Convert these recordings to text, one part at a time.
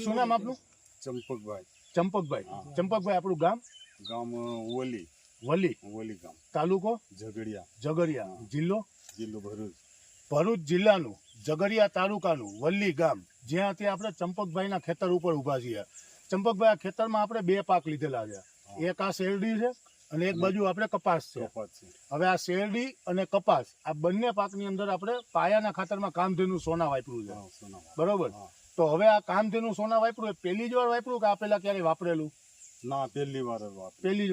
શું નામ આપનું? ચંપકભાઈ. ચંપકભાઈ, આપણું ગામ? ગામ વલી. વલી ગામ. તાલુકો? ઝઘડિયા. જિલ્લો? ભરૂચ જિલ્લાનું ઝઘડિયા તાલુકાનું વલ્લી ગામ, જ્યાં અત્યારે આપણે ચંપકભાઈના ખેતર ઉપર ઊભા છીએ. ચંપકભાઈ, આ ખેતરમાં આપણે બે પાક લીધેલા છે. એક આ શેરડી છે અને એક બાજુ આપણે કપાસ છે. હવે આ શેરડી અને કપાસ આ બંને પાકની અંદર આપણે પાયાના ખાતરમાં કામધેનુ સોના વાપર્યું છે, બરોબર? તો હવે આ કામધેનુ સોના વાપર્યું એ પહેલી જ વાર વાપર્યું કે આ પેલા ક્યારે વાપરેલું? ના, પહેલી જ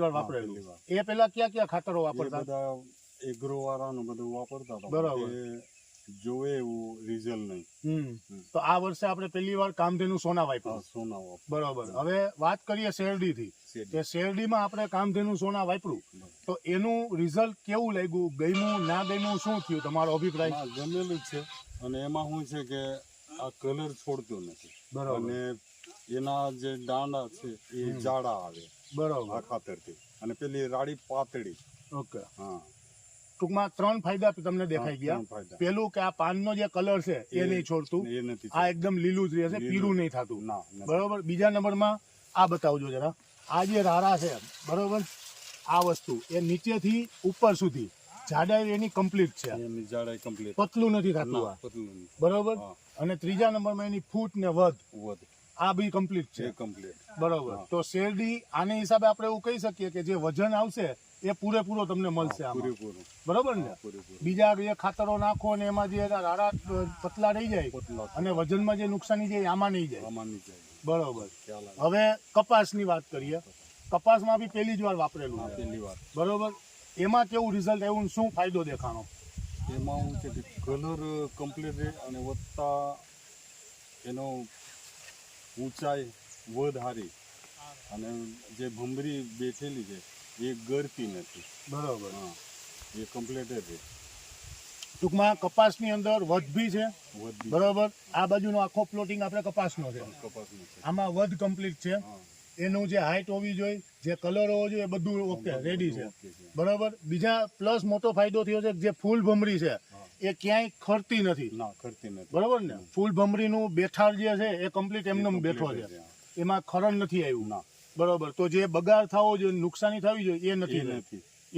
વાર વાપરેલું. એ પેલા ક્યાં ખાતરો વાપરતા? એગ્રો વાળાનું બધું વાપરતા હતા, બરાબર. જોવે એવું રિઝલ્ટ નહીં. તો આ વર્ષે આપણે પહેલી વાર કામધેનુ સોના વાપર્યું, બરોબર. હવે વાત કરીએ શેરડી થી. શેરડીમાં આપણે કામધેનુ સોના વાપર્યું, તો એનું રિઝલ્ટ કેવું લાગ્યું? ગમ્યું, ના ગમ્યું, શું થયું તમારો અભિપ્રાય? ગમેલું જ છે. અને એમાં શું છે કે આ કલર છોડતો નથી, અને એના જે દાંડા છે એ જાડા આવે, બરોબર, આ ખાતરથી. અને પેલી રાડી પાતળી. ઓકે, હા. ટૂંકમાં ત્રણ ફાયદા તમને દેખાઈ ગયા. પેલું કે આ પાનનો જે કલર છે એ નહીં છોડતું, આ એકદમ લીલું જ રહેશે, પીળું નહીં થતું, બરોબર. બીજા નંબરમાં આ બતાવજો જરા, આ જે રારા છે, બરોબર, આ વસ્તુ એ નીચેથી ઉપર સુધી જાડાઈ એની કમ્પ્લીટ છે, પતલું નથી થતું, બરોબર. અને ત્રીજા નંબરમાં એની ફૂટ ને વધ આ બી કમ્પ્લીટ છે, બરોબર. તો શેરડી આને હિસાબે આપણે એવું કહી શકીએ કે જે વજન આવશે એ પૂરેપૂરો તમને મળશે, બરોબર ને? બીજા જે ખાતરો નાખો ને એમાં જે રાડા પતલા રહી જાય અને વજનમાં જે નુકસાની જાય આમાં નહીં જાય, બરોબર. હવે કપાસની વાત કરીએ. કપાસમાં બી પહેલી જ વાર વાપરેલું, બરોબર. એમાં કેવું રિઝલ્ટ આવ્યું, શું ફાયદો દેખાણો? એમાં શું છે કે કલર કમ્પ્લીટ રહે અને વધતા એનો ઊંચાઈ વધારી, અને જે ભમરી બેઠેલી છે એ ગરતી નથી, બરોબર. એ કમ્પ્લીટ જ છે. ટૂંકમાં કપાસની અંદર વધ બી છે, બરોબર. આ બાજુનો આખો પ્લોટિંગ આપણે કપાસનો છે, આમાં વધ કમ્પ્લીટ છે. એનું જે હાઈટ હોવી જોઈએ, જે કલર હોવો જોઈએ, એ બધું ઓકે રેડી છે, બરોબર. બીજા પ્લસ મોટો ફાયદો થયો છે જે ફૂલ ભમરી છે એ ક્યાંય ખરતી નથી, બરોબર ને? ફૂલ ભમરીનું બેઠાળ જે છે એ કમ્પ્લીટ એમને બેઠો છે, એમાં ખરણ નથી આવ્યું, બરોબર. તો જે બગાડ થવો જોઈએ, નુકસાની થવી જોઈએ એ નથી,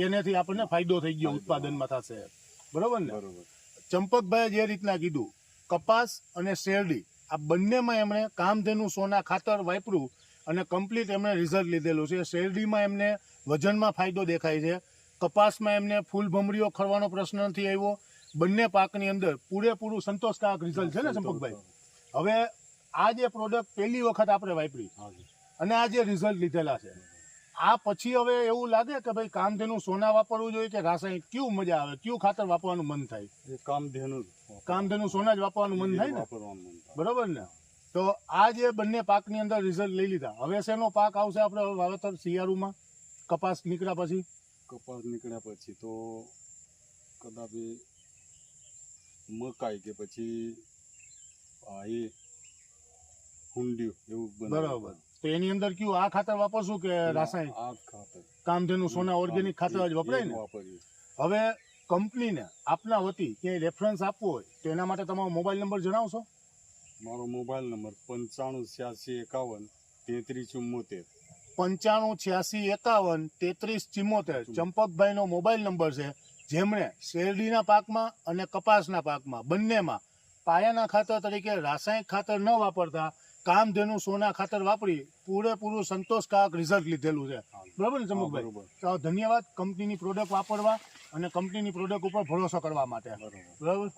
એનાથી આપણને ફાયદો થઈ ગયો, ઉત્પાદનમાં થશે, બરોબર ને? ચંપકભાઈએ જે રીતના કીધું, કપાસ અને શેરડી આ બંનેમાં એમણે કામધેનુ સોના ખાતર વાપર્યું અને કમ્પ્લીટ એમણે રિઝલ્ટ લીધેલું છે. શેરડીમાં એમને વજનમાં ફાયદો દેખાય છે, કપાસમાં એમને ફૂલ ભમરીઓ ખરવાનો પ્રશ્ન નથી આવ્યો. બંને પાકની અંદર પૂરેપૂરું સંતોષકારક રિઝલ્ટ છે ને ચંપકભાઈ? હવે આ જે પ્રોડક્ટ પહેલી વખત આપણે વાપરી અને આ જે રિઝલ્ટ લીધેલા છે, આ પછી હવે એવું લાગે કે ભાઈ કામધેનુ સોના વાપરવું જોઈએ કે રાસાયણિક? કેવું મજા આવે, કયું ખાતર વાપરવાનું મન થાય? કામધેનુ સોના જ વાપરવાનું મન થાય ને, બરોબર ને? તો આ જે બંને પાકની અંદર રિઝલ્ટ લઈ લીધા. હવે શેનો પાક આવશે આપણે વાવેતર શિયાળુમાં? કપાસ નીકળ્યા પછી તો કદાચ મકાઈ કે પછી એ હુંડિયું એવું, બરોબર. તો એની અંદર કયું આ ખાતર વાપરશું કે રાસાયણિક? આ ખાતર કામધેનુ સોના ઓર્ગેનિક ખાતર જ વપરાય ને? હવે કંપનીને આપના વતી ક્યાંય રેફરન્સ આપવો હોય તો એના માટે તમારો મોબાઈલ નંબર જણાવશો? મારો મોબાઈલ નંબર 9586513374. 9586513374 ચંપકભાઈનો મોબાઈલ નંબર છે, જેમણે શેરડીના પાકમાં અને કપાસના પાકમાં બંનેમાં પાયાના ખાતર તરીકે રાસાયણિક ખાતર ન વાપરતા કામધેનુ સોના ખાતર વાપરી પૂરેપૂરું સંતોષકારક રિઝલ્ટ લીધેલું છે, બરોબર ને ચંપકભાઈ? તો ધન્યવાદ કંપનીની પ્રોડક્ટ વાપરવા અને કંપનીની પ્રોડક્ટ ઉપર ભરોસો કરવા માટે, બરોબર.